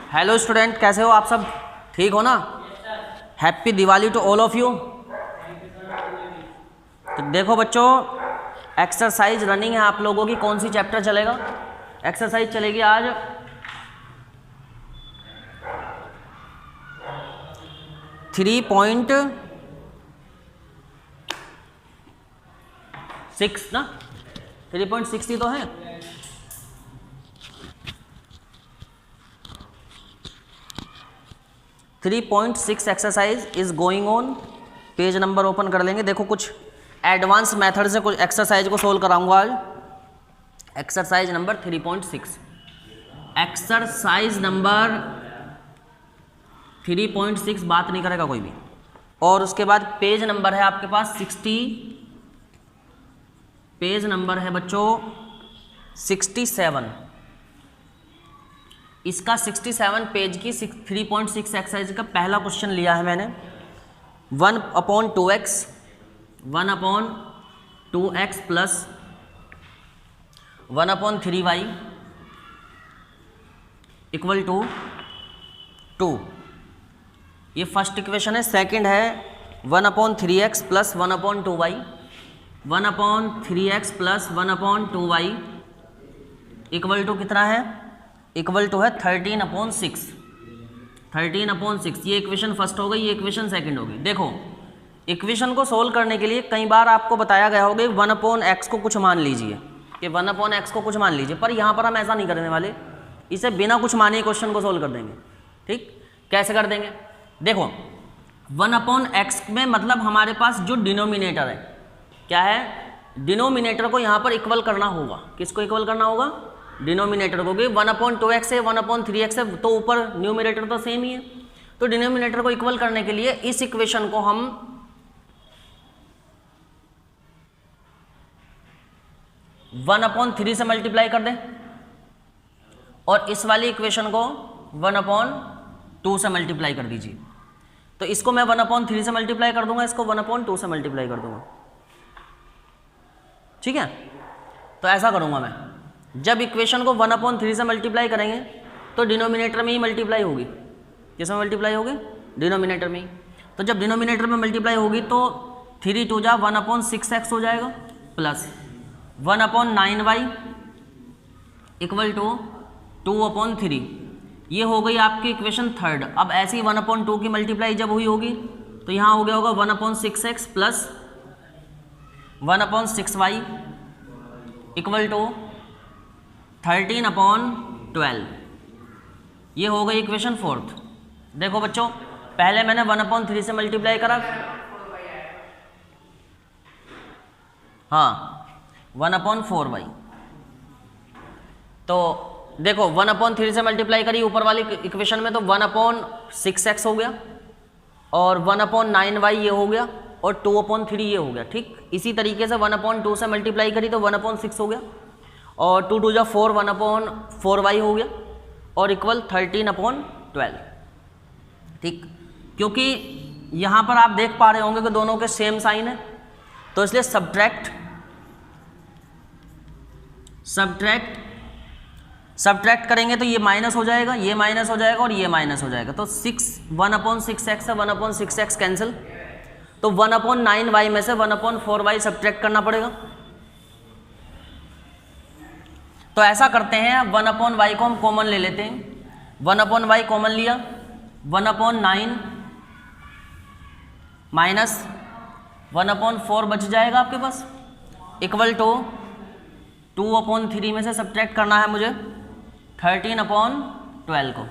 Hello student, कैसे हो आप सब? ठीक हो ना? Happy Diwali to all of you. तो देखो बच्चों, एक्सरसाइज रनिंग है आप लोगों की। कौन सी चैप्टर चलेगा? एक्सरसाइज चलेगी आज 3.6 ना, 3.6 ही तो है। Three 3.6 exercise is going on. Page number open कर लेंगे। देखो कुछ एडवांस मेथड से कुछ एक्सरसाइज को सोल्व कराऊंगा आज। एक्सरसाइज नंबर 3.6, एक्सरसाइज नंबर 3.6 बात नहीं करेगा कोई भी। और उसके बाद पेज नंबर है आपके पास 60, पेज नंबर है बच्चों 67। इसका 67 पेज की 3.6 एक्सरसाइज का पहला क्वेश्चन लिया है मैंने। 1/2x plus 1/3y equal to 2। ये फर्स्ट इक्वेशन है। सेकंड है 1/3x plus 1/2y, 1/3x plus 1/2y equal to कितना है? इक्वल टू है 13/6। 13/6 ये इक्वेशन फर्स्ट हो गई, ये इक्वेशन सेकंड हो गई। देखो इक्वेशन को सोल्व करने के लिए कई बार आपको बताया गया होगा 1/x को कुछ मान लीजिए, कि 1/x को कुछ मान लीजिए, पर यहाँ पर हम ऐसा नहीं करने वाले। इसे बिना कुछ माने क्वेश्चन को सोल्व कर देंगे। ठीक, कैसे कर देंगे? देखो 1/x में मतलब हमारे पास जो डिनोमिनेटर है, क्या है? डिनोमिनेटर को यहाँ पर इक्वल करना होगा। किसको इक्वल करना होगा? डिनोमिनेटर को। 1/2x है, 1/3x है, तो ऊपर न्यूमिनेटर तो सेम ही है। तो डिनोमिनेटर को इक्वल करने के लिए इस इक्वेशन को हम 1/3 से मल्टीप्लाई कर दें और इस वाली इक्वेशन को 1/2 से मल्टीप्लाई कर दीजिए। तो इसको मैं 1/3 से मल्टीप्लाई कर दूंगा, इसको 1/2 से मल्टीप्लाई कर दूंगा। ठीक है, तो ऐसा करूंगा मैं। जब इक्वेशन को 1/3 से मल्टीप्लाई करेंगे तो डिनोमिनेटर में ही मल्टीप्लाई होगी। किसमें मल्टीप्लाई होगी? डिनोमिनेटर में ही। तो जब डिनोमिनेटर में मल्टीप्लाई होगी तो 3 2 जा 1/6x हो जाएगा प्लस 1/9y इक्वल टू 2/3। ये हो गई आपकी इक्वेशन थर्ड। अब ऐसे ही 1/2 की मल्टीप्लाई जब हुई होगी तो यहाँ हो गया होगा 1/6x plus 1/6y equal to 13/12। ये हो गई इक्वेशन फोर्थ। देखो बच्चों, पहले मैंने 1/3 से मल्टीप्लाई करा, हाँ 1/4y। तो देखो 1/3 से मल्टीप्लाई करी ऊपर वाली इक्वेशन में, तो 1/6x हो गया और 1/9y ये हो गया और 2/3 ये हो गया। ठीक, इसी तरीके से 1/2 से मल्टीप्लाई करी तो 1/6 हो गया और 2 2 जा 4 1/4y हो गया और इक्वल 13/12। ठीक, क्योंकि यहाँ पर आप देख पा रहे होंगे कि दोनों के सेम साइन है, तो इसलिए सब्ट्रैक्ट करेंगे तो ये माइनस हो जाएगा, ये माइनस हो जाएगा और ये माइनस हो जाएगा। तो 1/6x है, 1/6x कैंसिल, तो 1/9y में से 1/4y सब्ट्रैक्ट करना पड़ेगा। तो ऐसा करते हैं, 1/y को हम कॉमन ले लेते हैं। 1/y कॉमन लिया, 1/9 माइनस 1/4 बच जाएगा आपके पास इक्वल टू 2/3 में से सब्ट्रैक्ट करना है मुझे 13/12 को।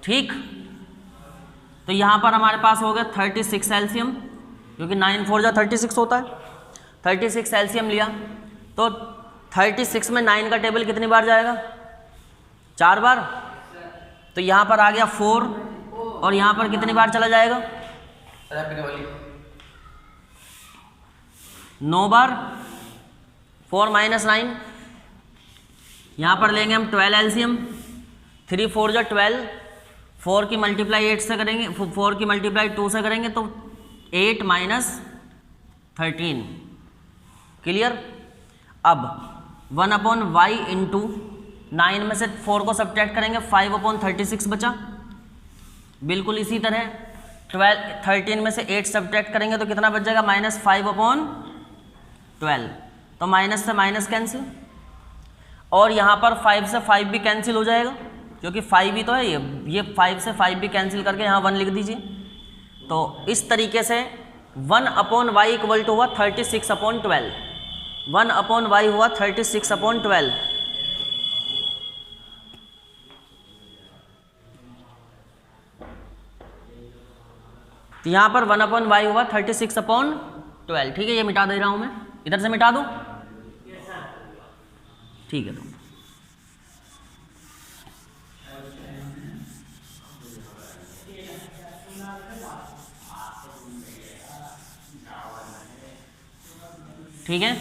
ठीक, तो यहाँ पर हमारे पास हो गया 36 एलसीएम, क्योंकि 9 4 जा 36 होता है। 36 एलसीएम लिया तो 36 में 9 का टेबल कितनी बार जाएगा? 4 बार। तो यहाँ पर आ गया 4 और यहाँ पर कितनी बार चला जाएगा? 9 बार। 4 - 9, यहाँ पर लेंगे हम 12 एलसीएम। 3 4 जा 12, 4 की मल्टीप्लाई 8 से करेंगे, 4 की मल्टीप्लाई 2 से करेंगे तो 8 - 13। क्लियर? अब 1/y इंटू 9 में से 4 को सब्ट्रैक्ट करेंगे 5/36 बचा। बिल्कुल इसी तरह 13 में से 8 सब्ट्रैक्ट करेंगे तो कितना बच जाएगा -5/12। तो माइनस से माइनस कैंसिल, और यहाँ पर 5 से 5 भी कैंसिल हो जाएगा क्योंकि 5 ही तो है ये 5 से 5 भी कैंसिल करके यहाँ 1 लिख दीजिए। तो इस तरीके से 1/y इक्वल टू हुआ 36/12। 1/y हुआ 36/12। तो यहाँ पर 1/y हुआ 36/12। ठीक है, ये मिटा दे रहा हूँ मैं, इधर से मिटा दूँ, ठीक है। तो ठीक है,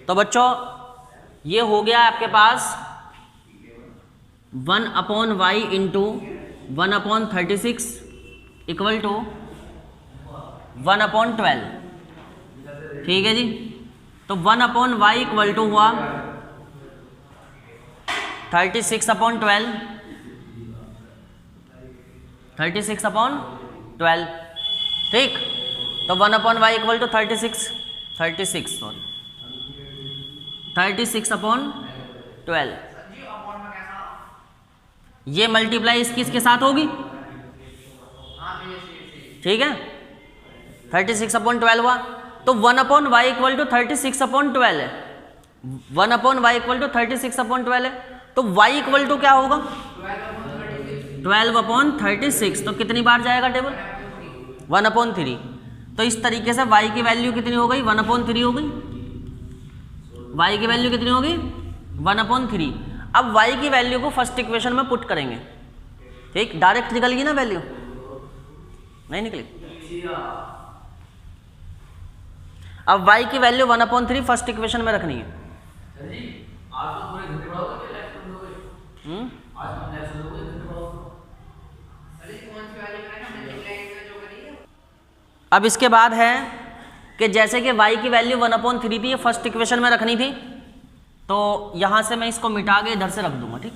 तो बच्चों ये हो गया आपके पास 1/y इंटू 1/36 इक्वल टू 1/12। ठीक है जी, तो 1/y इक्वल टू हुआ 36/12। 36/12, ठीक। तो 1/y इक्वल टू 36/12। ये मल्टीप्लाई इसके साथ होगी, ठीक है। 36/12 हुआ, तो 1/y इक्वल टू 36/12 है। 1/y इक्वल टू 36/12 है, तो y इक्वल टू क्या होगा 12/36। तो कितनी बार जाएगा टेबल 1/3। तो इस तरीके से y की वैल्यू कितनी हो गई 1/3 हो गई। y की वैल्यू कितनी होगी 1/3। अब y की वैल्यू को फर्स्ट इक्वेशन में पुट करेंगे, ठीक। डायरेक्ट निकल गई ना वैल्यू, नहीं निकली। अब y की वैल्यू 1/3 फर्स्ट इक्वेशन में रखनी है। अब इसके बाद है कि जैसे कि y की वैल्यू 1/3 थी, ये फर्स्ट इक्वेशन में रखनी थी, तो यहां से मैं इसको मिटा के इधर से रख दूंगा, ठीक।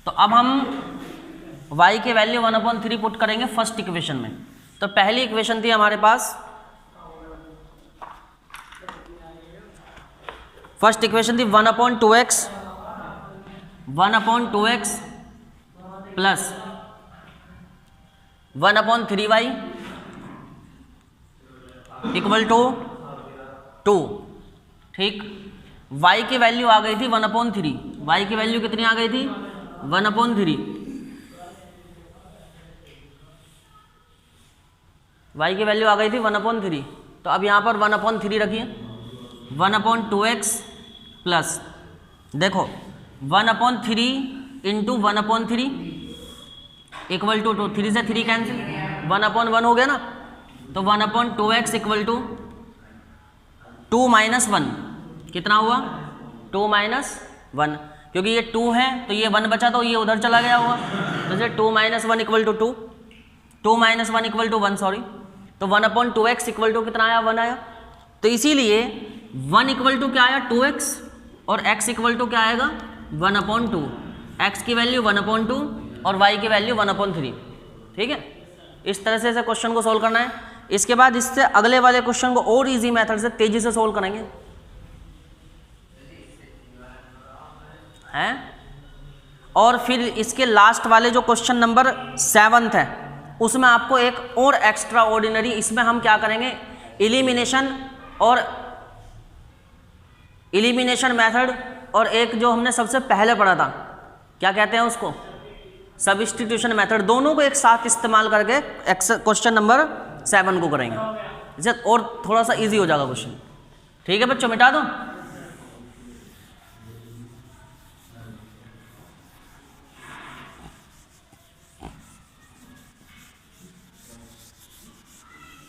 तो अब हम y की वैल्यू 1/3 पुट करेंगे फर्स्ट इक्वेशन में। तो पहली इक्वेशन थी हमारे पास, फर्स्ट इक्वेशन थी 1/2x plus 1/3y equal to 2, ठीक। y की वैल्यू आ गई थी 1/3। y की वैल्यू कितनी आ गई थी 1/3। y की वैल्यू आ गई थी 1/3। तो अब यहाँ पर 1/3 रखिए, 1/2x प्लस, देखो 1/3 इंटू 1/3 इक्वल टू 2। 3 से 3 कैंसिल, 1/1 हो गया ना। तो 1/2x इक्वल टू 2 - 1। कितना हुआ 2 - 1, क्योंकि ये 2 है तो ये 1 बचा, तो ये उधर चला गया हुआ। तो जैसे 2 - 1 equal to 2, 2 - 1 equal to 1, sorry. तो 1/2x इक्वल टू कितना आया 1 आया। तो इसीलिए 1 इक्वल टू क्या आया 2x, और x इक्वल टू क्या आएगा 1/2। x की वैल्यू 1/2 और y की वैल्यू 1/3, ठीक है। इस तरह से क्वेश्चन को सोल्व करना है। इसके बाद इससे अगले वाले क्वेश्चन को और इजी मेथड से तेजी से सोल्व करेंगे, हैं। और फिर इसके लास्ट वाले जो क्वेश्चन नंबर 7 है, उसमें आपको एक और एक्स्ट्रा ऑर्डिनरी, इसमें हम क्या करेंगे इलिमिनेशन मेथड, और एक जो हमने सबसे पहले पढ़ा था, क्या कहते हैं उसको, सब्स्टिट्यूशन मेथड, दोनों को एक साथ इस्तेमाल करके क्वेश्चन नंबर 7 को करेंगे, जिससे और थोड़ा सा इजी हो जाएगा क्वेश्चन। ठीक है बच्चों, मिटा दो।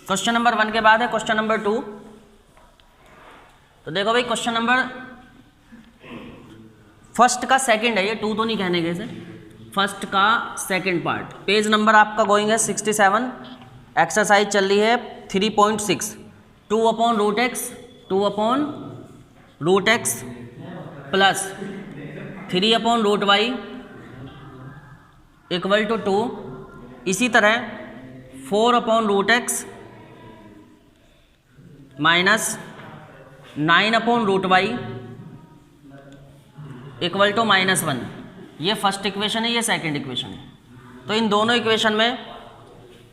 क्वेश्चन नंबर 1 के बाद है क्वेश्चन नंबर 2। तो देखो भाई, क्वेश्चन नंबर फर्स्ट का सेकंड है ये, 2 तो नहीं कहने गए से, फर्स्ट का सेकंड पार्ट। पेज नंबर आपका गोइंग है 67, एक्सरसाइज चल रही है 3.6, 2/√x plus 3/√y equal to 2। इसी तरह 4/√x minus 9/√y equal to -1। ये फर्स्ट इक्वेशन है, ये सेकंड इक्वेशन है। तो इन दोनों इक्वेशन में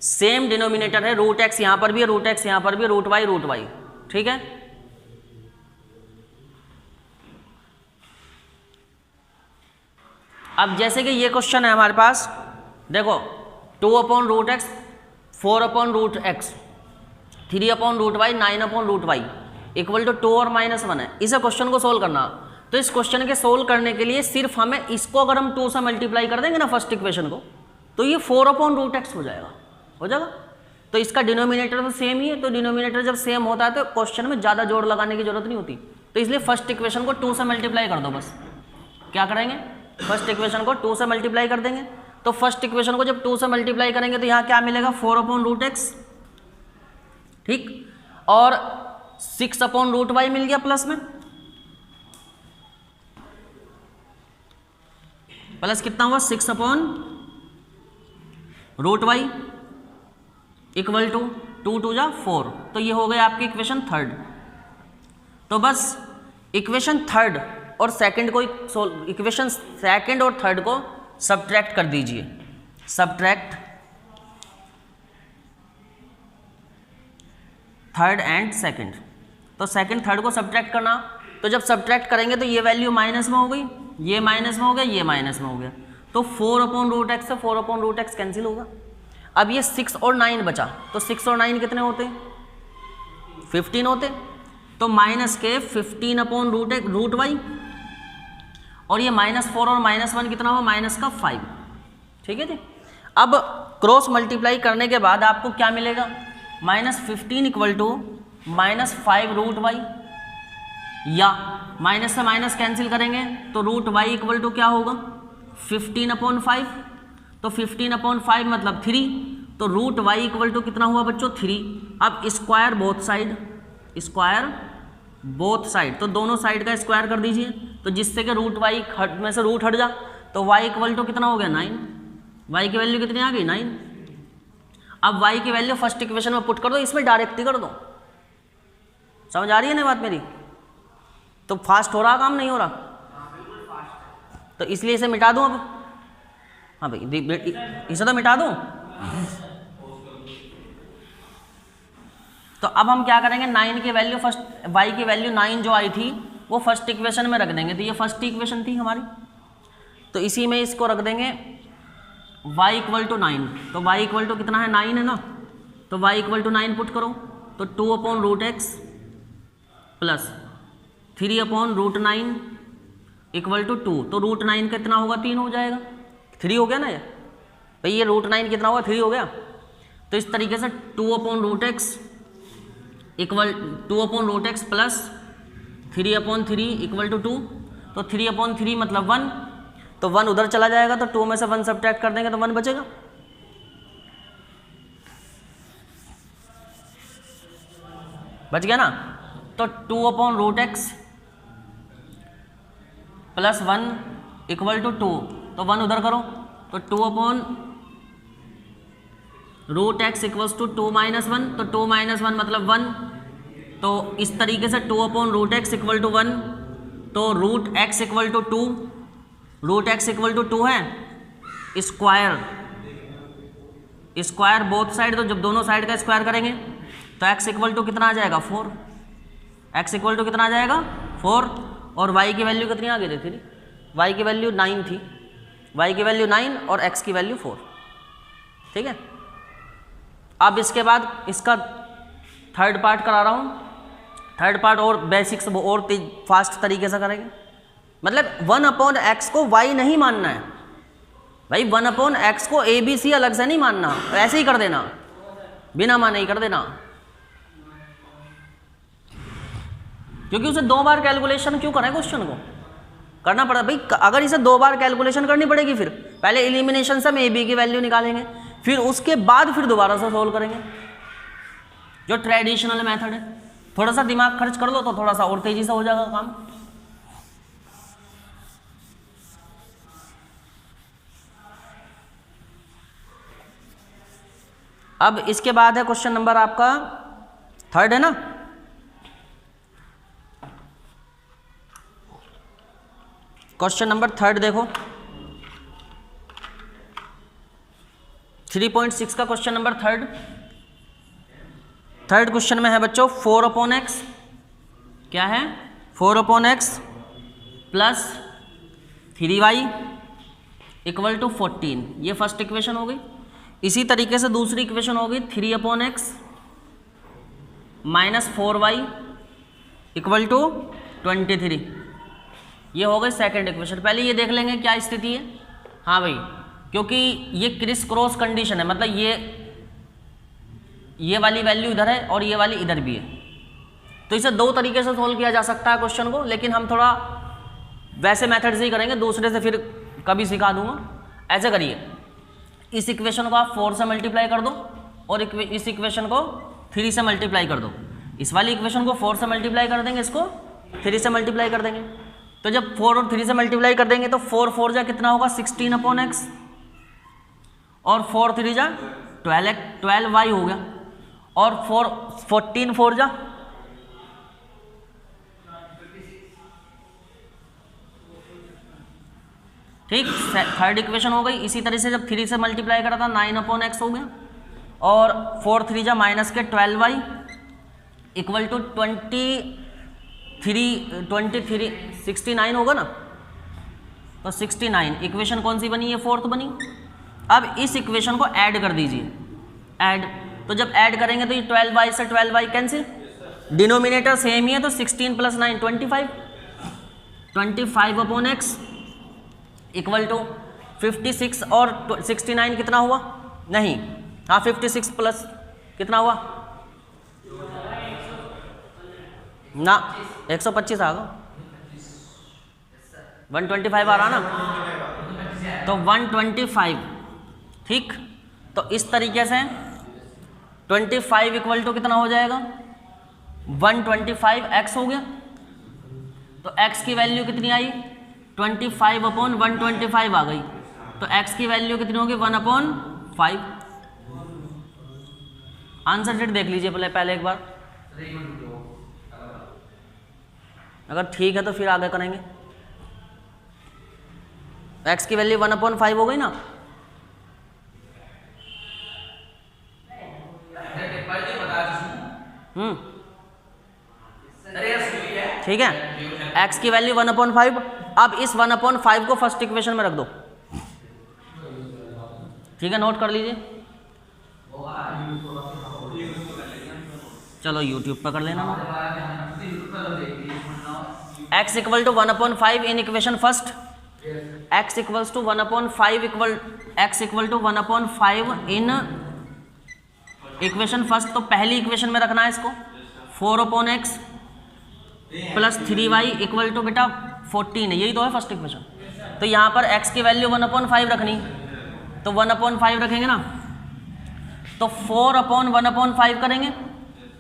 सेम डिनोमिनेटर है, √x यहाँ पर भी है, √x यहाँ पर भी है, √y। ठीक है, अब जैसे कि ये क्वेश्चन है हमारे पास, देखो 2/√x 4/√x 3/√y 9/√y equal to 2 और -1 है। इसे क्वेश्चन को सोल्व करना, तो इस क्वेश्चन के सोल्व करने के लिए सिर्फ हमें इसको अगर हम 2 से मल्टीप्लाई कर देंगे ना फर्स्ट इक्वेशन को, तो ये 4/√x हो जाएगा। तो इसका डिनोमिनेटर तो सेम ही है, तो डिनोमिनेटर जब सेम होता है तो क्वेश्चन में ज़्यादा जोड़ लगाने की जरूरत नहीं होती। तो इसलिए फर्स्ट इक्वेशन को 2 से मल्टीप्लाई कर दो बस। क्या करेंगे, फर्स्ट इक्वेशन को 2 से मल्टीप्लाई कर देंगे। तो फर्स्ट इक्वेशन को जब 2 से मल्टीप्लाई करेंगे तो यहाँ क्या मिलेगा, 4/√x, ठीक, और 6/√y मिल गया प्लस में, प्लस कितना हुआ 6/√y इक्वल टू 2 2 जा 4। तो ये हो गया आपकी इक्वेशन थर्ड। तो बस इक्वेशन थर्ड और सेकंड को, इक्वेशन सेकंड और थर्ड को सब्ट्रैक्ट कर दीजिए, सब्ट्रैक्ट थर्ड एंड सेकंड। तो सेकंड थर्ड को सब्ट्रैक्ट करना, तो जब सब्ट्रैक्ट करेंगे तो ये वैल्यू माइनस में हो गई, ये माइनस में हो गया, ये माइनस में हो गया, तो 4/√x से 4/√x कैंसिल होगा। अब ये 6 और 9 बचा, तो 6 और 9 कितने होते, 15 होते। तो माइनस के 15/√y और ये -4 और -1 कितना हुआ, -5। ठीक है जी। अब क्रॉस मल्टीप्लाई करने के बाद आपको क्या मिलेगा, -15 इक्वल टू -5√y, या माइनस से माइनस कैंसिल करेंगे तो √y इक्वल टू क्या होगा, 15/5। तो 15/5 मतलब 3, तो √y इक्वल टू कितना हुआ बच्चों, 3। अब square both side, square both side, तो दोनों साइड का स्क्वायर कर दीजिए, तो जिससे कि √y में से रूट हट जा, तो y इक्वल टू कितना हो गया 9। y की वैल्यू कितनी आ गई 9। अब y की वैल्यू फर्स्ट इक्वेशन में पुट कर दो, इसमें डायरेक्ट ही कर दो। समझ आ रही है ना बात मेरी? तो फास्ट हो रहा काम, नहीं हो रहा? तो इसलिए इसे मिटा दूं अब। हाँ भाई, इसे तो मिटा दूं। तो अब हम क्या करेंगे, 9 की वैल्यू फर्स्ट, y की वैल्यू 9 जो आई थी वो फर्स्ट इक्वेशन में रख देंगे। तो ये फर्स्ट इक्वेशन थी हमारी, तो इसी में इसको रख देंगे y इक्वल टू 9। तो y इक्वल टू कितना है, 9 है ना, तो y इक्वल टू 9 पुट करो, तो 2/√x प्लस 3/√9 इक्वल टू 2। तो √9 कितना होगा, 3 हो जाएगा, 3 हो गया ना ये भाई, ये √9 कितना होगा, 3 हो गया। तो इस तरीके से 2/√x equal 2/√x plus 3/3 equal to 2। तो 3/3 मतलब 1, तो 1 उधर चला जाएगा, तो 2 में से 1 सब्ट्रैक्ट कर देंगे तो 1 बचेगा। बच गया ना। तो 2/√x प्लस 1 इक्वल टू 2, तो 1 उधर करो, तो 2/√x इक्वल्स टू 2 - 1, तो 2 - 1 मतलब 1। तो इस तरीके से 2/√x इक्वल टू 1, तो √x equal to 2, √x equal to 2 है, स्क्वायर बोथ साइड, तो जब दोनों साइड का स्क्वायर करेंगे तो x इक्वल टू कितना आ जाएगा, 4। x इक्वल टू कितना आ जाएगा, 4। और y की वैल्यू कितनी आ गई थी, y की वैल्यू 9 थी, y की वैल्यू 9 और x की वैल्यू 4। ठीक है। अब इसके बाद इसका थर्ड पार्ट करा रहा हूँ। थर्ड पार्ट और बेसिक्स और फास्ट तरीके से करेंगे। मतलब 1/x को y नहीं मानना है भाई, 1/x को ABC अलग से नहीं मानना, ऐसे ही कर देना, बिना माने ही कर देना, क्योंकि उसे 2 बार कैलकुलेशन क्यों करें, क्वेश्चन को करना पड़ा भाई। अगर इसे 2 बार कैलकुलेशन करनी पड़ेगी, फिर पहले एलिमिनेशन से हम AB की वैल्यू निकालेंगे, फिर उसके बाद फिर दोबारा से सोल्व करेंगे, जो ट्रेडिशनल मेथड है। थोड़ा सा दिमाग खर्च कर लो तो थोड़ा सा और तेजी से हो जाएगा काम। अब इसके बाद है क्वेश्चन नंबर आपका 3 है ना। क्वेश्चन नंबर 3 देखो, 3.6 का क्वेश्चन नंबर 3 क्वेश्चन में है बच्चों 4/x, क्या है 4/x plus 3y equal to 14, ये फर्स्ट इक्वेशन हो गई। इसी तरीके से दूसरी इक्वेशन होगी 3/x minus 4y equal to 23, ये हो गई सेकेंड इक्वेशन। पहले ये देख लेंगे क्या स्थिति है। हाँ भाई, क्योंकि ये क्रिस क्रॉस कंडीशन है, मतलब ये वाली वैल्यू इधर है और ये वाली इधर भी है, तो इसे दो तरीके से सोल्व किया जा सकता है क्वेश्चन को, लेकिन हम थोड़ा वैसे मेथड से ही करेंगे, दूसरे से फिर कभी सिखा दूंगा। ऐसे करिए, इस इक्वेशन को आप 4 से मल्टीप्लाई कर दो और इस इक्वेशन को 3 से मल्टीप्लाई कर दो। इस वाली इक्वेशन को 4 से मल्टीप्लाई कर देंगे, इसको 3 से मल्टीप्लाई कर देंगे। तो जब 4 और 3 से मल्टीप्लाई कर देंगे तो 4 4 जा कितना होगा 16/x और 4 3 जा 12y हो गया, और 14 4 जा ठीक, थर्ड इक्वेशन हो गई। इसी तरह से जब 3 से मल्टीप्लाई करा था 9/x हो गया, और 4 3 जा माइनस के 12y इक्वल टू 23 69 होगा ना, तो 69 इक्वेशन कौन सी बनी, ये फोर्थ बनी। अब इस इक्वेशन को ऐड कर दीजिए, ऐड, तो जब ऐड करेंगे तो ये 12y से 12y कैंसिल, डिनोमिनेटर सेम ही है, तो 16 + 9 25/x इक्वल टू 56 और 69 कितना हुआ, नहीं हाँ 56 प्लस कितना हुआ ना 125 आ गया, 125 आ रहा ना, तो 125 ठीक। तो इस तरीके से 25 इक्वल टू कितना हो जाएगा 125x हो गया। तो x की वैल्यू कितनी आई 25/125 आ गई, तो x की वैल्यू कितनी होगी 1/5। आंसर शीट देख लीजिए पहले एक बार, अगर ठीक है तो फिर आगे करेंगे। x की वैल्यू 1/5 हो गई ना, ठीक है, x की वैल्यू 1/5। अब इस 1/5 को फर्स्ट इक्वेशन में रख दो, ठीक है, नोट कर लीजिए। चलो यूट्यूब पर कर लेना, x equal to 1/5 in equation first, x equals to 1/5 x equal to 1/5 in equation first. तो पहली इक्वेशन में रखना है इसको 4/x plus 3y equal to बेटा 14 है, यही तो है फर्स्ट इक्वेशन। तो यहाँ पर x की वैल्यू 1/5 रखनी, तो 1/5 रखेंगे ना, तो 4/1/5 करेंगे,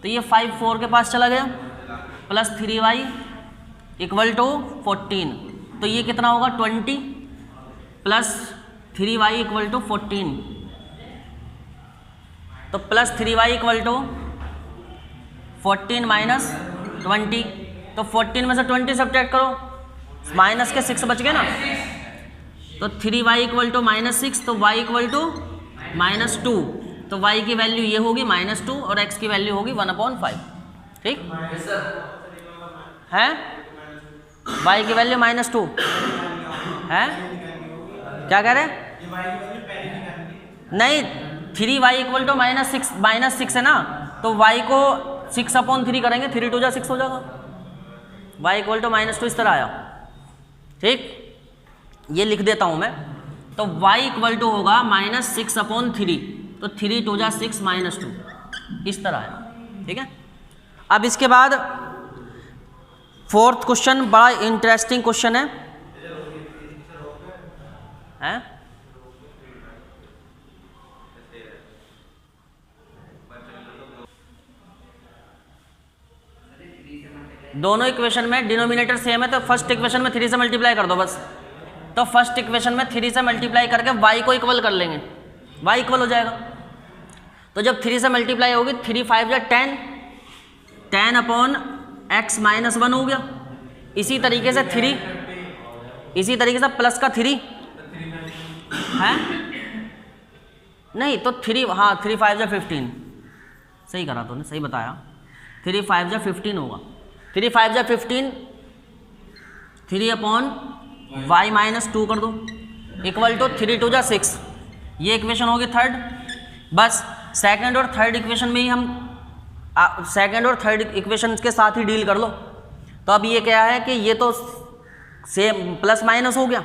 तो ये 5 4 के पास चला गया, प्लस 3y इक्वल टू 14, तो ये कितना होगा 20 प्लस 3y इक्वल टू 14, तो plus 3y equal to 14 minus 20, तो 14 में से 20 सब्ट्रैक्ट करो, माइनस के 6 बच गए ना, तो 3y इक्वल टू -6, तो y इक्वल टू -2, तो y की वैल्यू ये होगी -2 और x की वैल्यू होगी 1/5, ठीक है। y की वैल्यू -2 है, क्या कह रहे नहीं, 3y इक्वल टू -6 है ना, तो y को 6/3 करेंगे, 3 2 जा 6 हो जाएगा, y इक्वल टू -2 इस तरह आया, ठीक, ये लिख देता हूं मैं। तो y इक्वल टू होगा -6/3, तो 3 2 जा 6 -2 इस तरह आया, ठीक है। अब इसके बाद फोर्थ क्वेश्चन बड़ा इंटरेस्टिंग क्वेश्चन है, हैं दोनों इक्वेशन में डिनोमिनेटर सेम है तो फर्स्ट इक्वेशन में 3 से मल्टीप्लाई कर दो बस। तो फर्स्ट इक्वेशन में 3 से मल्टीप्लाई करके y को इक्वल कर लेंगे, y इक्वल हो जाएगा। तो जब 3 से मल्टीप्लाई होगी 3 5 या 10, 10 अपॉन x माइनस 1 हो गया। इसी तरीके से प्लस का 3 है नहीं तो 3, हाँ 3 5 या 15, सही करा तूने, सही बताया। 3 5 या 15 होगा, 3 5 या 15, 3 अपॉन y माइनस 2 कर दो इक्वल टू 3 2 जा 6। ये इक्वेशन होगी थर्ड। बस सेकंड और थर्ड इक्वेशन में ही हम सेकंड और थर्ड इक्वेशन के साथ ही डील कर लो। तो अब ये क्या है कि ये तो सेम प्लस माइनस हो गया,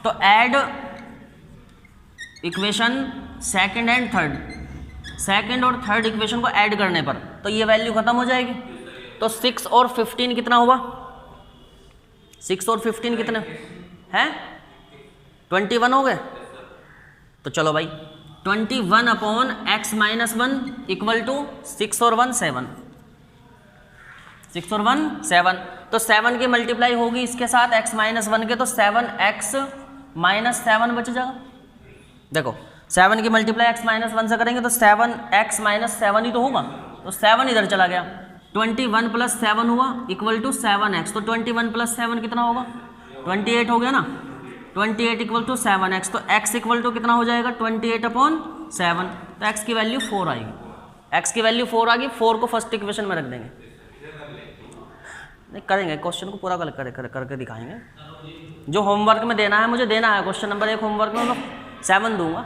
तो add equation second and third, second और थर्ड इक्वेशन को ऐड करने पर तो ये वैल्यू खत्म हो जाएगी। तो 6 और 15 कितना हुआ? 6 और 15 कितने हैं? 21 हो गए। तो चलो भाई 21 upon x minus 1 equal to 6 और 1 7, 6 और 1 7। तो 7 की मल्टीप्लाई होगी इसके साथ x माइनस 1 के, तो 7x माइनस 7 बच जाएगा। देखो 7 की मल्टीप्लाई x माइनस 1 से करेंगे तो 7x माइनस 7 ही तो होगा, तो 7 इधर चला गया। 21 प्लस 7 हुआ इक्वल टू 7x, तो 21 प्लस 7 कितना होगा? 28 हो गया ना। 28 इक्वल टू 7x, तो x इक्वल टू कितना हो जाएगा? 28 अपॉन 7। तो x की वैल्यू 4 आएगी, x की वैल्यू 4 आ गई। 4 को फर्स्ट इक्वेशन में रख देंगे, नहीं करेंगे क्वेश्चन को पूरा करके दिखाएंगे। जो होमवर्क में देना है मुझे देना है, क्वेश्चन नंबर 1 होमवर्क में मैं 7 दूंगा,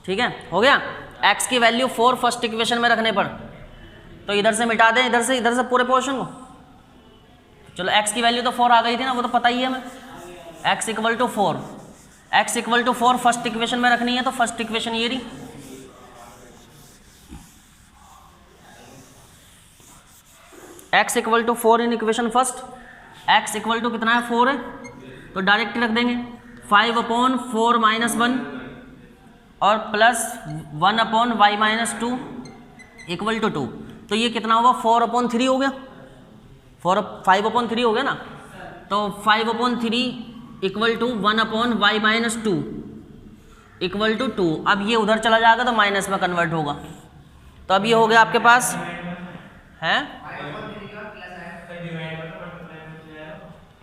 ठीक है। हो गया। x की वैल्यू 4 फर्स्ट इक्वेशन में रखने पर, तो इधर से मिटा दें, इधर से पूरे पोर्शन को। चलो x की वैल्यू तो 4 आ गई थी ना, वो तो पता ही है हमें। x equal to 4, x equal to 4 first equation में रखनी है, तो फर्स्ट इक्वेशन ये रही। x equal to 4 in equation first, x equal to कितना है? 4 है, तो डायरेक्ट रख देंगे 5 अपॉन 4 माइनस 1 और plus 1 upon y minus 2 equal to 2। तो ये कितना होगा? 4 अपॉन 3 हो गया, 5 अपॉन 3 हो गया ना। तो 5 upon 3 equal to 1 upon y minus 2 equal to 2। अब ये उधर चला जाएगा तो माइनस में कन्वर्ट होगा। तो अब ये हो गया आपके पास है,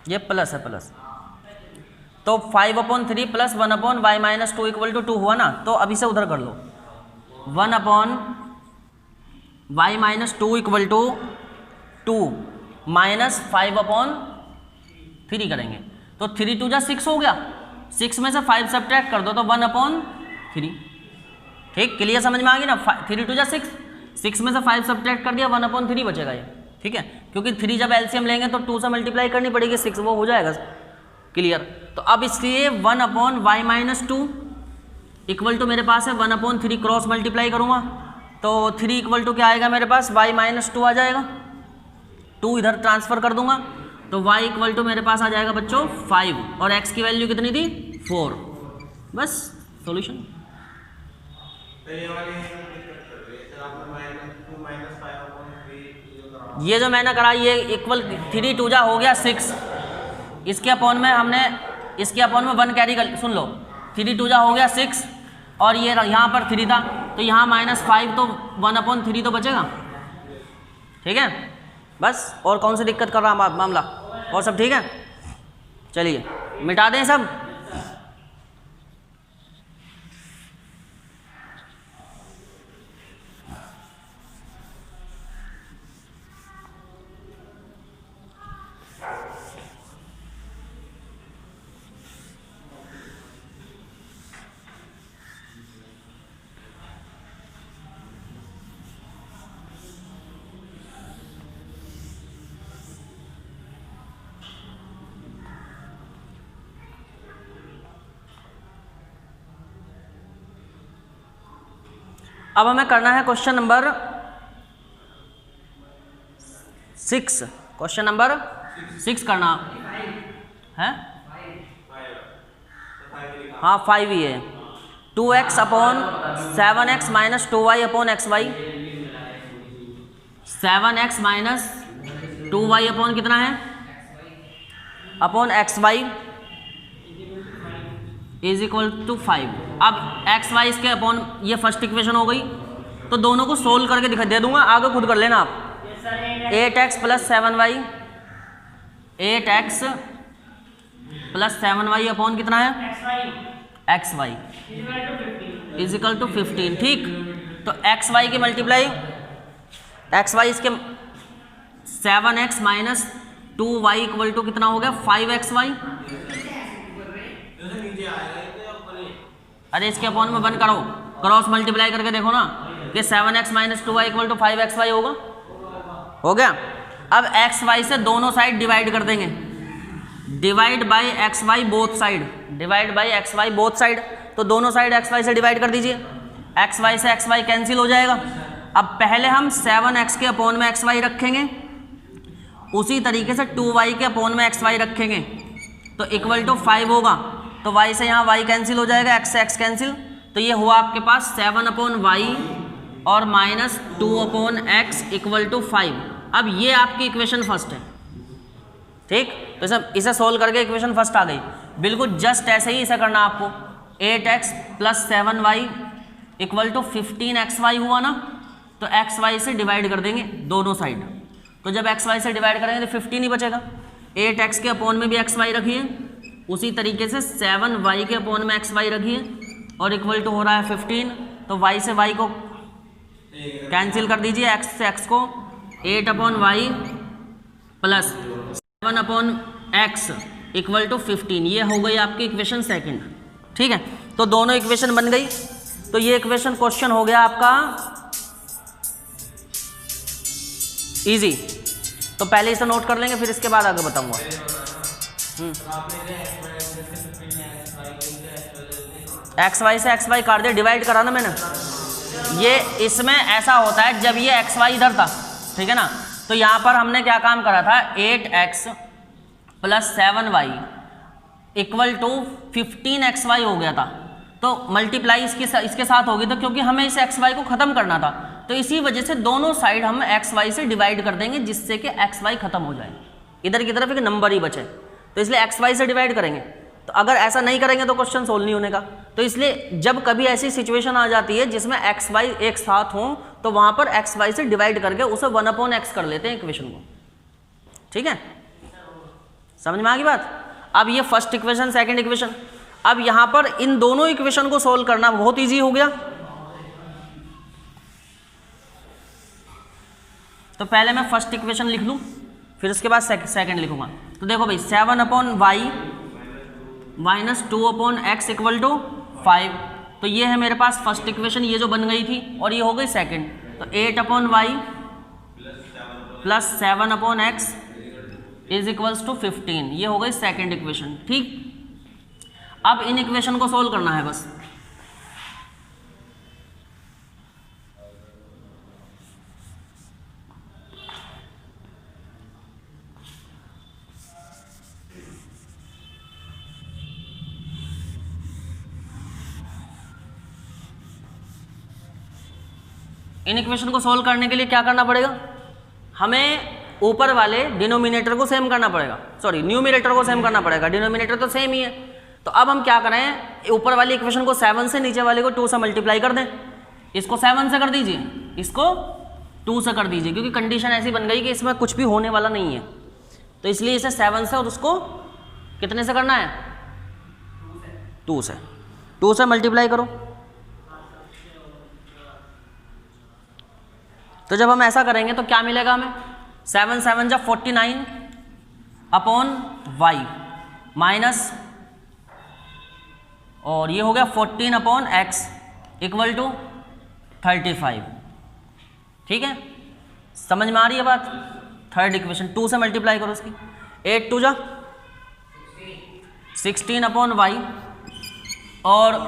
ये प्लस है, प्लस। तो 5 upon 3 plus 1 upon y minus 2 equal to 2 हुआ ना। तो अभी से उधर कर लो, 1 upon y minus 2 equal to 2 minus 5 upon 3 करेंगे, तो 3 2 जा 6 हो गया। 6 में से 5 सब्ट्रैक्ट कर दो तो 1 अपॉन 3। ठीक, क्लियर, समझ में आ गई ना। 3 2 जा 6 में से 5 सब्ट्रैक्ट कर दिया, 1 अपॉन 3 बचेगा ये। ठीक है, क्योंकि 3 जब एलसीएम लेंगे तो 2 से मल्टीप्लाई करनी पड़ेगी, 6 वो हो जाएगा। क्लियर। तो अब इसलिए 1 upon y minus 2 equal to मेरे पास है 1 अपॉन 3, क्रॉस मल्टीप्लाई करूँगा तो 3 इक्वल टू क्या आएगा मेरे पास? y माइनस 2 आ जाएगा। 2 इधर ट्रांसफ़र कर दूंगा तो y इक्वल टू मेरे पास आ जाएगा बच्चों 5, और x की वैल्यू कितनी थी? 4। बस सॉल्यूशन। ये जो मैंने करा ये इक्वल 3 2 जा हो गया 6, इसके अपॉन में हमने इसके अपॉन में 1 कैरी कर, सुन लो 3 2 जा हो गया 6, और ये यहाँ पर 3 था तो यहाँ -5, तो 1 अपॉन 3 तो बचेगा। ठीक है, बस। और कौन सी दिक्कत कर रहा मामला? और सब ठीक है? चलिए मिटा दें सब। अब हमें करना है क्वेश्चन नंबर 6। क्वेश्चन नंबर 6 करना है, हाँ 5 ही है। 2x upon 7x minus 2y upon xy 7x minus 2y upon कितना है, upon xy is equal to 5। अब xy इसके अपॉन, ये फर्स्ट इक्वेशन हो गई, तो दोनों को सोल्व करके दिखा दे दूंगा, आगे खुद कर लेना आप। 8x plus 7y, 8x plus 7y upon कितना है, xy इज इक्वल टू 15। ठीक, तो xy की मल्टीप्लाई, xy इसके 7x minus 2y equal to कितना हो गया, 5xy। अरे इसके अपॉन में 1 करो, क्रॉस मल्टीप्लाई करके देखो ना कि 7x minus 2y equal to 5xy होगा, हो गया। अब xy से दोनों साइड डिवाइड कर देंगे, divide by xy both side, divide by xy both side, तो दोनों साइड xy से डिवाइड कर दीजिए, xy से xy कैंसिल हो जाएगा। अब पहले हम 7x के अपॉन में xy रखेंगे, उसी तरीके से 2y के अपॉन में xy रखेंगे, तो इक्वल टू 5 होगा, तो y से यहाँ y कैंसिल हो जाएगा, x से x कैंसिल, तो ये हुआ आपके पास 7 अपॉन वाई और minus 2 upon x equal to 5। अब ये आपकी इक्वेशन फर्स्ट है, ठीक, तो इसे सोल्व करके इक्वेशन फर्स्ट आ गई। बिल्कुल जस्ट ऐसे ही इसे करना आपको, 8x plus 7y equal to 15xy हुआ ना, तो xy से डिवाइड कर देंगे दोनों साइड, तो जब xy से डिवाइड करेंगे तो 15 ही बचेगा। 8x के अपॉन में भी xy रखिए, उसी तरीके से 7y के अपॉन में xy रखिए और इक्वल टू हो रहा है 15, तो y से y को कैंसिल कर दीजिए, x से x को, 8 upon y plus 7 upon x equal to 15, ये हो गई आपकी इक्वेशन सेकंड। ठीक है, तो दोनों इक्वेशन बन गई, तो ये इक्वेशन क्वेश्चन हो गया आपका इजी। तो पहले इसे नोट कर लेंगे, फिर इसके बाद आगे बताऊंगा। एक्स वाई से एक्स वाई काट दे, डिवाइड करा ना मैंने, ये इसमें ऐसा होता है जब ये एक्स वाई इधर था, ठीक है ना, तो यहाँ पर हमने क्या काम करा था, 8x plus 7y equal to 15xy हो गया था, तो मल्टीप्लाई इसके साथ होगी, तो क्योंकि हमें इस xy को ख़त्म करना था, तो इसी वजह से दोनों साइड हम xy से डिवाइड कर देंगे, जिससे कि xy खत्म हो जाए, इधर की तरफ एक नंबर ही बचे, तो इसलिए xy से डिवाइड करेंगे। तो अगर ऐसा नहीं करेंगे तो क्वेश्चन सोल्व नहीं होने का, तो इसलिए जब कभी ऐसी सिचुएशन आ जाती है जिसमें xy एक साथ हों, तो वहाँ पर xy से डिवाइड करके उसे 1/x कर लेते हैं इक्वेशन को। ठीक है, समझ में आ गई बात। अब ये फर्स्ट इक्वेशन, सेकंड इक्वेशन, अब यहाँ पर इन दोनों इक्वेशन को सोल्व करना बहुत इजी हो गया। तो पहले मैं फर्स्ट इक्वेशन लिख लूँ, फिर उसके बाद सेकंड लिखूंगा। तो देखो भाई, 7 upon y minus 2 upon x equal to 5, तो ये है मेरे पास फर्स्ट इक्वेशन, ये जो बन गई थी, और ये हो गई सेकंड। तो 8 upon y plus 7 upon x is equals to 15, ये हो गई सेकंड इक्वेशन। ठीक, अब इन इक्वेशन को सोल्व करना है बस। इन इक्वेशन को सोल्व करने के लिए क्या करना पड़ेगा, हमें ऊपर वाले डिनोमिनेटर को सेम करना पड़ेगा, सॉरी न्यूमिनेटर को सेम करना पड़ेगा, डिनोमिनेटर तो सेम ही है। तो अब हम क्या करें, ऊपर वाली इक्वेशन को 7 से, नीचे वाले को 2 से मल्टीप्लाई कर दें। इसको 7 से कर दीजिए, इसको 2 से कर दीजिए, क्योंकि कंडीशन ऐसी बन गई कि इसमें कुछ भी होने वाला नहीं है, तो इसलिए इसे 7 से और उसको कितने से करना है, 2 से। 2 से मल्टीप्लाई करो, तो जब हम ऐसा करेंगे तो क्या मिलेगा हमें, 7 7 जा 49 अपॉन वाई माइनस, और ये हो गया 14 अपॉन एक्स इक्वल टू 35। ठीक है, समझ में आ रही है बात। थर्ड इक्वेशन 2 से मल्टीप्लाई करो उसकी, 8 2 जा 16 अपॉन वाई और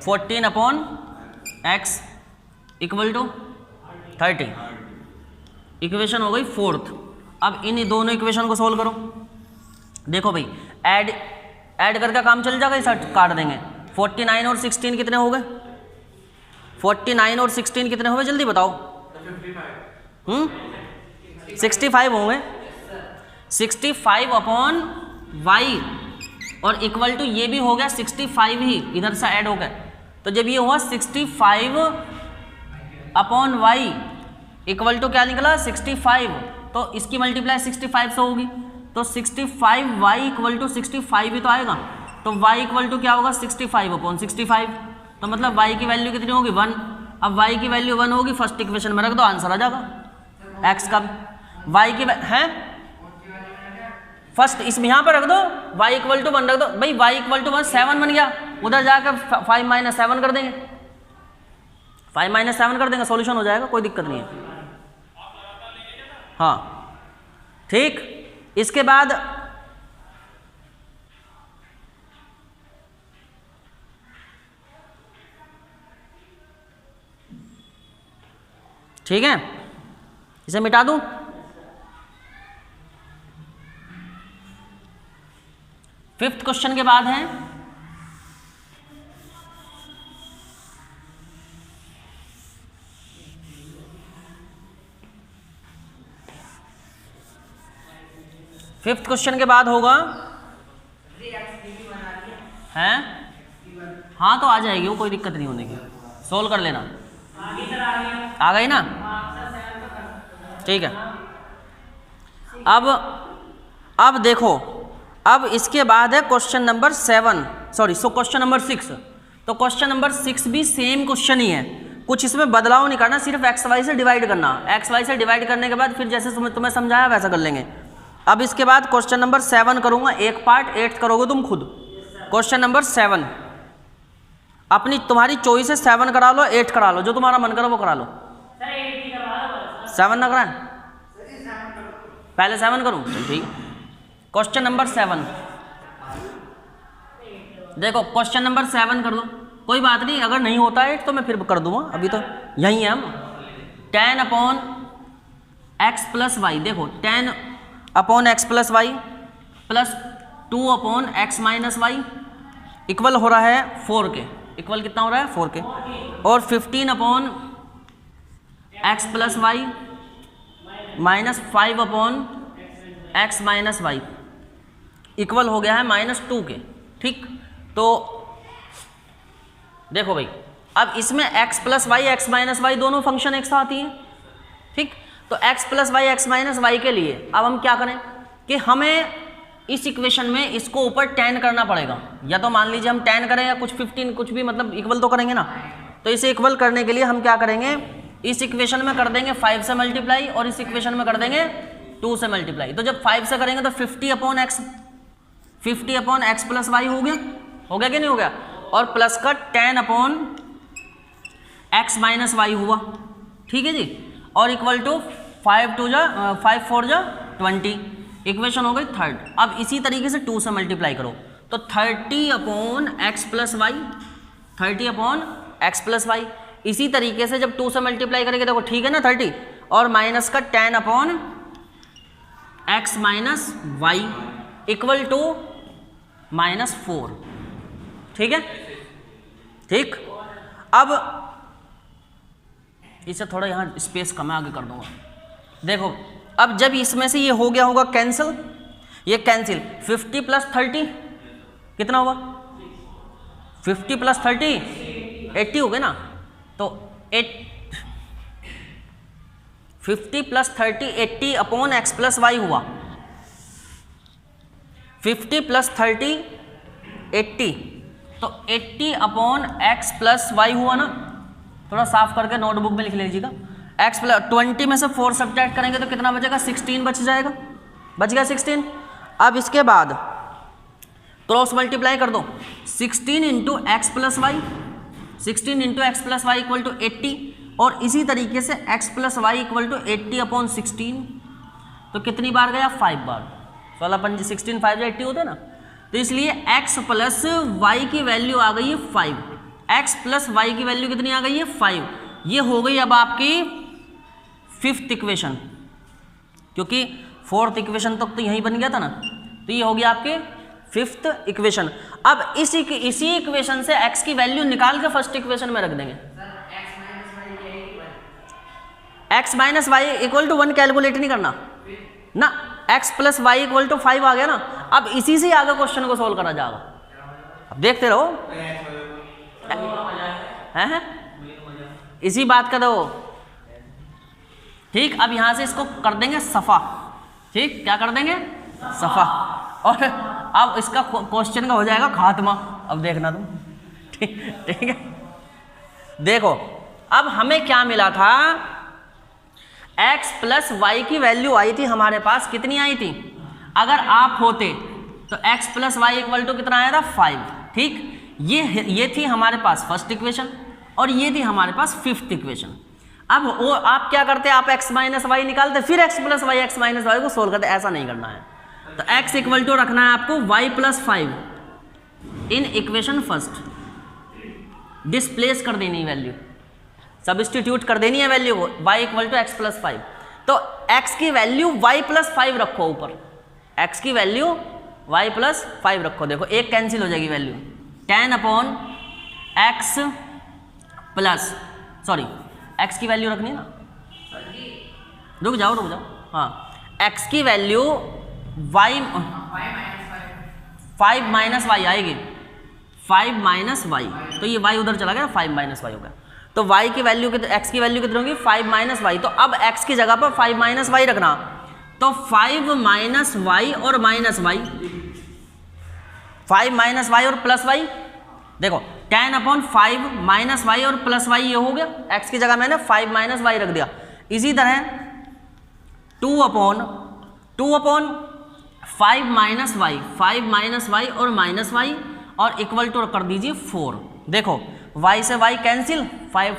14 upon x equal to 30। Equation हो गई फोर्थ। अब इन दोनों इक्वेशन को सोल्व करो। देखो भाई, ऐड करके काम चल जाएगा, इसे काट देंगे। 49 और 16 कितने हो गए, 49 और 16 कितने हो गए, जल्दी बताओ। 65 होंगे, 65 अपॉन वाई, और इक्वल टू ये भी हो गया 65 ही इधर से ऐड हो गया, तो जब ये हुआ 65 अपॉन वाई इक्वल टू क्या निकला 65, तो इसकी मल्टीप्लाई 65 से होगी, तो 65 वाई इक्वल टू 65 ही तो आएगा, तो वाई इक्वल टू क्या होगा 65 अपॉन 65, तो मतलब वाई की वैल्यू कितनी होगी 1। अब वाई की वैल्यू 1 होगी, फर्स्ट इक्वेशन में रख दो, आंसर आ जाएगा एक्स का। वाई की है फर्स्ट इसमें यहाँ पर रख दो, y इक्वल टू 1 रख दो भाई, y इक्वल टू 1 7 बन गया, उधर जाकर 5 माइनस 7 कर देंगे, 5 माइनस 7 कर देंगे, सॉल्यूशन हो जाएगा, कोई दिक्कत नहीं है। हाँ ठीक, इसके बाद ठीक है, इसे मिटा दूं। फिफ्थ क्वेश्चन के बाद है फिफ्थ क्वेश्चन के बाद होगा हैं, हाँ तो आ जाएगी वो, कोई दिक्कत नहीं होने की, सोल्व कर लेना। आ गई ना, ठीक है। अब देखो, अब इसके बाद है question number 7, sorry question number 6। तो क्वेश्चन नंबर 6 भी सेम क्वेश्चन ही है, कुछ इसमें बदलाव नहीं करना, सिर्फ एक्स वाई से डिवाइड करना। एक्स वाई से डिवाइड करने के बाद फिर जैसे तुम्हें समझाया वैसा कर लेंगे। अब इसके बाद क्वेश्चन नंबर 7 करूंगा एक पार्ट, 8 करोगे तुम खुद। क्वेश्चन नंबर 7 अपनी तुम्हारी चॉइस है, 7 करा लो 8 करा लो, जो तुम्हारा मन करो वो करा लो। 7 ना कराएं, पहले 7 करूं, ठीक। क्वेश्चन नंबर 7 देखो, क्वेश्चन नंबर 7 कर दो, कोई बात नहीं, अगर नहीं होता है तो मैं फिर कर दूंगा, अभी तो यही है हम। 10 अपॉन एक्स प्लस वाई, देखो 10 upon x plus y plus 2 upon x minus y equal हो रहा है 4 के, इक्वल कितना हो रहा है 4 के, और 15 upon x plus y minus 5 upon x minus y equal हो गया है -2 के, ठीक। तो देखो भाई, अब इसमें x plus y x minus y दोनों फंक्शन एक साथ ही है, ठीक। तो x plus y x minus y के लिए अब हम क्या करें कि हमें इस इक्वेशन में इसको ऊपर 10 करना पड़ेगा, या तो मान लीजिए हम 10 करें या कुछ 15, कुछ भी, मतलब इक्वल तो करेंगे ना। तो इसे इक्वल करने के लिए हम क्या करेंगे, इस इक्वेशन में कर देंगे 5 से मल्टीप्लाई, और इस इक्वेशन में कर देंगे 2 से मल्टीप्लाई। तो जब 5 से करेंगे तो 50 अपॉन एक्स प्लस वाई हो गया कि नहीं हो गया, और प्लस का 10 अपॉन एक्स माइनस वाई हुआ, ठीक है जी, और इक्वल टू 5 4 जा 20, इक्वेशन हो गई थर्ड। अब इसी तरीके से 2 से मल्टीप्लाई करो, तो 30 upon x plus y, 30 upon x plus y. इसी तरीके से जब 2 से मल्टीप्लाई करेंगे, देखो ठीक है ना 30, और माइनस का 10 upon x minus y equal to -4, ठीक है, ठीक। अब इसे थोड़ा यहाँ स्पेस कम आगे कर दूंगा। देखो अब जब इसमें से ये हो गया होगा कैंसिल, ये कैंसिल, 50 प्लस 30 कितना हुआ, 50 प्लस 30 80 हो गए ना, तो 50 plus 30 80 upon x plus y हुआ, 50 प्लस 30 80, तो 80 अपॉन एक्स प्लस वाई हुआ ना, थोड़ा साफ करके नोटबुक में लिख लीजिएगा। एक्स प्लस 20 में से 4 सब्ट्रैक्ट करेंगे तो कितना बचेगा, 16 बच जाएगा, बच गया 16। अब इसके बाद क्रॉस मल्टीप्लाई कर दो, 16 into x plus y, 16 into x plus y equal to 80, और इसी तरीके से x plus y equal to 80 upon 16, तो कितनी बार गया, 5 बार, 16 16 5 80 होते ना। तो इसलिए x प्लस वाई की वैल्यू आ गई है 5, x प्लस वाई की वैल्यू कितनी आ गई है 5। ये हो गई अब आपकी 5th इक्वेशन, क्योंकि 4th इक्वेशन तक तो यही बन गया था ना, तो ये हो गया आपके 5th इक्वेशन। अब इसी इक्वेशन से x की वैल्यू निकाल के फर्स्ट इक्वेशन में रख देंगे। x minus y equal to 1 calculate नहीं करना ना, x plus y equal to 5 आ गया ना। अब इसी से आगे क्वेश्चन को सोल्व करा जाएगा, अब देखते रहो। हैं इसी बात का दो, ठीक। अब यहां से इसको कर देंगे सफा, ठीक, क्या कर देंगे सफा, और अब इसका क्वेश्चन का हो जाएगा खात्मा। अब देखना तुम, ठीक है। देखो अब हमें क्या मिला था, x प्लस वाई की वैल्यू आई थी हमारे पास, कितनी आई थी, अगर आप होते तो x plus y equal to कितना आया था 5, ठीक। ये थी हमारे पास फर्स्ट इक्वेशन और ये थी हमारे पास फिफ्थ इक्वेशन। अब वो आप क्या करते, आप x माइनस वाई निकालते, फिर x plus y x minus y को सोल्व करते, ऐसा नहीं करना है। तो x इक्वल टू रखना है आपको y प्लस 5 इन इक्वेशन फर्स्ट, डिस्प्लेस कर देनी वैल्यू, सब्स्टिट्यूट कर देनी है वैल्यू को, y equal to x plus 5। तो x की वैल्यू y प्लस 5 रखो ऊपर, x की वैल्यू y प्लस 5 रखो। देखो एक कैंसिल हो जाएगी value, 10 upon x plus, sorry x की वैल्यू रखनी है ना, रुक जाओ, हाँ, x की वैल्यू y 5 माइनस वाई आएगी, 5 माइनस वाई, तो ये y उधर चला गया, 5 माइनस वाई हो गया। तो y की वैल्यू x की वैल्यू कितनी होगी 5 माइनस वाई, तो अब x की जगह पर 5 माइनस वाई रखना, तो 5 माइनस वाई और माइनस वाई, 5 माइनस वाई और प्लस वाई। देखो 10 अपॉन 5 माइनस वाई और प्लस वाई, ये हो गया, x की जगह मैंने 5 माइनस वाई रख दिया। इसी तरह 2 upon 5 minus y, 5 minus y और माइनस वाई, और इक्वल टू कर दीजिए 4। देखो y से y कैंसिल, 5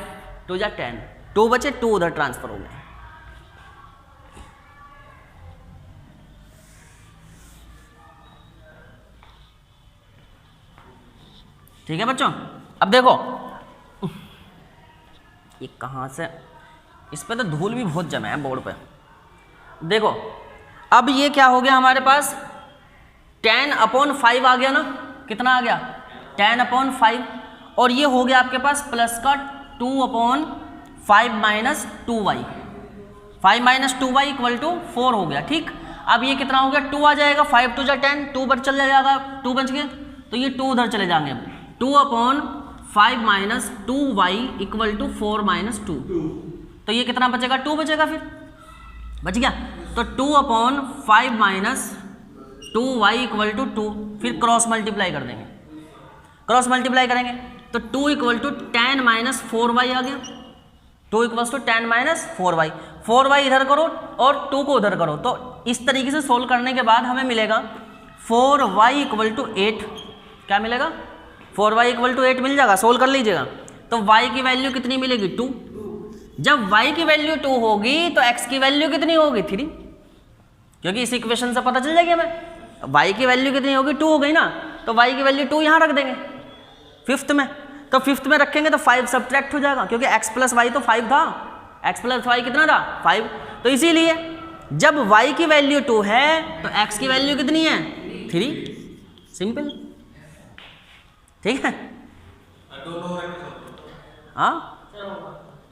2 जा 10, 2 बचे, 2 उधर ट्रांसफर हो गए। ठीक है बच्चों, अब देखो ये कहाँ से, इस पे तो धूल भी बहुत जमा है बोर्ड पे। देखो अब ये क्या हो गया हमारे पास, 10 अपॉन 5 आ गया ना, कितना आ गया 10 अपॉन 5, और ये हो गया आपके पास प्लस का 2 upon 5 minus 2y, 5 minus 2y equal to 4 हो गया, ठीक। अब ये कितना हो गया, 2 आ जाएगा, 5 2 जा 10, 2 पर चल जाएगा, 2 बच गए, तो ये 2 उधर चले जाएंगे। 2 upon 5 minus 2y equal to 4 minus 2, तो ये कितना बचेगा, 2 बचेगा, फिर बच गया। तो 2 upon 5 minus 2y equal to 2, फिर क्रॉस मल्टीप्लाई कर देंगे, क्रॉस मल्टीप्लाई करेंगे तो 2 इक्वल टू 10 माइनस 4y आ गया, 2 equal to 10 minus 4y, 4y इधर करो और 2 को उधर करो। तो इस तरीके से सोल्व करने के बाद हमें मिलेगा 4y इक्वल टू 8, क्या मिलेगा 4y इक्वल टू 8 मिल जाएगा, सोल्व कर लीजिएगा। तो y की वैल्यू कितनी मिलेगी 2, जब y की वैल्यू 2 होगी तो x की वैल्यू कितनी होगी 3, क्योंकि इस इक्वेशन से पता चल जाएगी हमें y की वैल्यू कितनी होगी 2 हो गई ना, तो y की वैल्यू 2 यहाँ रख देंगे फिफ्थ में, तो फिफ्थ में रखेंगे तो 5 सब्ट्रैक्ट हो जाएगा, क्योंकि x प्लस वाई तो 5 था, x प्लस वाई कितना था 5, तो इसीलिए जब y की वैल्यू 2 है तो x की वैल्यू कितनी है 3, सिंपल, ठीक है। हाँ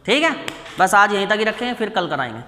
ठीक है, बस आज यहीं तक ही रखें, फिर कल कराएंगे।